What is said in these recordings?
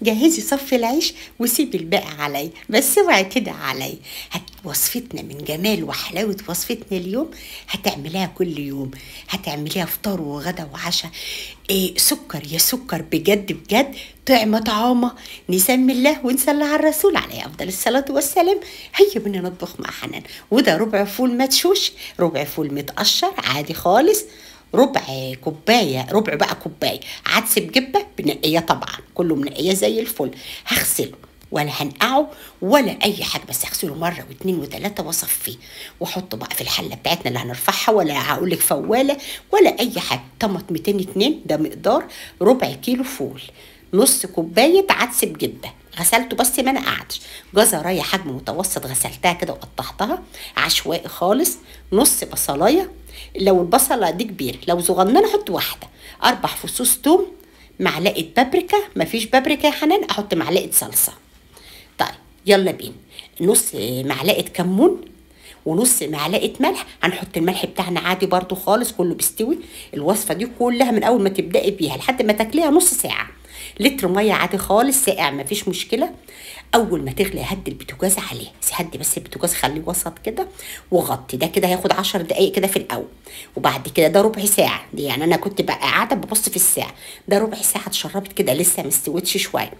جهزي صف العيش وسيبي الباقي علي، بس اوعي كده علي. وصفتنا من جمال وحلاوة وصفتنا اليوم هتعمليها كل يوم، هتعمليها فطار وغدا وعشاء. إيه سكر يا سكر، بجد بجد طعمة طعامة. نسمي الله ونصلي على الرسول عليه أفضل الصلاة والسلام. هيا بنا نطبخ مع حنان. وده ربع فول مدشوش، ربع فول متقشر عادي خالص، ربع كوبايه، ربع بقى كوبايه عدس بجبه بنقيه، طبعا كله منقيه زي الفل. هغسله ولا هنقعه ولا اي حاجه، بس هغسله مره واثنين وثلاثه واصفيه واحطه بقى في الحله بتاعتنا اللي هنرفعها، ولا هقول لك فواله ولا اي حاجه. طماطمتين 2 ده مقدار ربع كيلو فول، نص كوبايه عدس بجبه غسلته بس ما نقعتش، جزرايه حجم متوسط غسلتها كده وقطعتها عشوائي خالص، نص بصلايه لو البصله دي كبيره، لو صغننه احط واحده، 4 فصوص توم، معلقه بابريكا، مفيش بابريكا يا حنان احط معلقه صلصه. طيب يلا بينا، نص معلقه كمون ونص معلقه ملح. هنحط الملح بتاعنا عادي برضو خالص، كله بيستوي. الوصفه دي كلها من اول ما تبداي بيها لحد ما تاكليها نص ساعه. لتر ميه عادي خالص ساقع مفيش مشكله. اول ما تغلي هدي البوتاجاز عليه، هدي بس البوتاجاز خليه وسط كده وغطي. ده كده هياخد 10 دقايق كده في الاول، وبعد كده ده ربع ساعه. دي يعني انا كنت بقى قاعده ببص في الساعه، ده ربع ساعه اتشربت كده لسه ما استوتش شويه.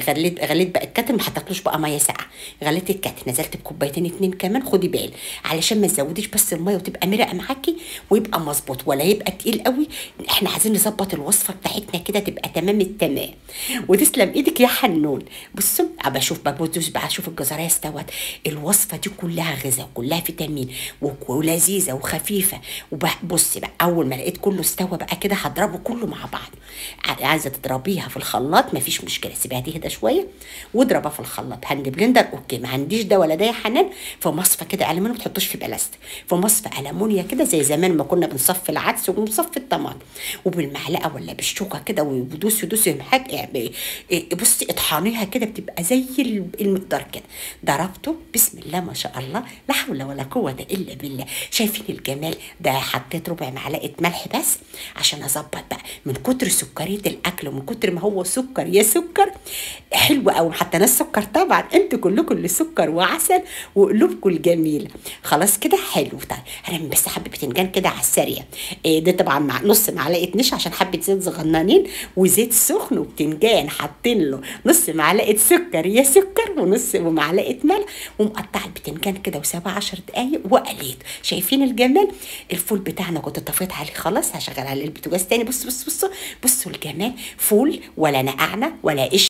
غليت بقى الكاتل، ما هتاكلوش بقى ميه ساقعه. غليت الكاتل، نزلت بكوبايتين 2 كمان. خدي بالك علشان ما تزوديش بس الميه وتبقى مرقه معاكي ويبقى مظبوط، ولا يبقى تقيل قوي. احنا عايزين نظبط الوصفه بتاعتنا كده تبقى تمام التمام. وتسلم ايدك يا حنون. بصوا بشوف ببص بقى، اشوف الجزريه استوت. الوصفه دي كلها غذاء وكلها فيتامين ولذيذه وخفيفه. وبصي بقى اول ما لقيت كله استوى بقى كده هضربه كله مع بعض. عايزه تضربيها في الخلاط مفيش مشكله، سيبيها تهدى شويه واضربها في الخلاط. هاند بلندر اوكي، ما عنديش ده ولا ده يا حنان. في مصفى كده المونيا، ما تحطوش في بلاستيك، في مصفى المونيا كده زي زمان ما كنا بنصفي العدس وبنصفي الطماطم، وبالمعلقه ولا بالشوكه كده ودوسي حاجه. بصي اطحنيها كده بتبقى زي المقدار كده. ضربته بسم الله ما شاء الله، لا حول ولا قوه الا بالله. شايفين الجمال ده؟ حطيت ربع معلقه ملح بس عشان اظبط بقى من كتر سكريه الاكل، ومن كتر ما هو سكر يا سكر حلو قوي. حتى ناس سكر طبعا، انتوا كلكم اللي سكر وعسل وقلوبكم الجميله. خلاص كده حلو. طيب هنعمل بس حبه بتنجان كده على السريع. ده طبعا مع نص معلقه نشا عشان حبه زيت صغننين وزيت سخن وبتنجان، حاطين له نص معلقه سكر يا سكر ونص ومعلقه ملح، ومقطع البتنجان كده وسابها 10 دقايق وقليت. شايفين الجمال؟ الفول بتاعنا كنت طفيت عليه خلاص، هشغل عليه البوتاجاز تاني. بصوا الجمال، فول ولا نقعنا ولا قش